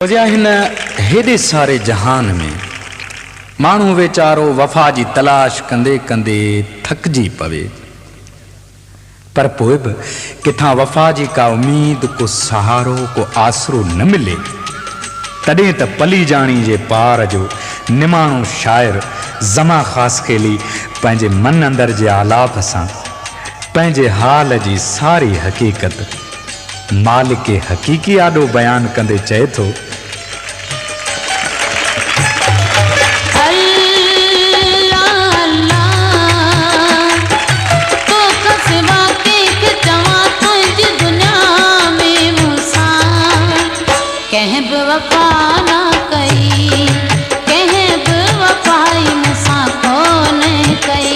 वजह हिन हेॾे सारे जहान में माण्हू वेचारो वफ़ा जी तलाश कंदे कंदे थकिजी पवे, पर पोइ बि किथां वफ़ा जी का उम्मीद, को सहारो, को आसरो न मिले, तॾहिं त पली जाणी जे पार जो निमाणो शाइर ज़मा ख़ासकेली पंहिंजे मन अंदर जे आलाप सां पंहिंजे हाल जी सारी हक़ीक़त मालिक हक़ीक़ी आॾो बयान कंदे चए थो, कहीं वफ़ाई मूंसां कोन कई।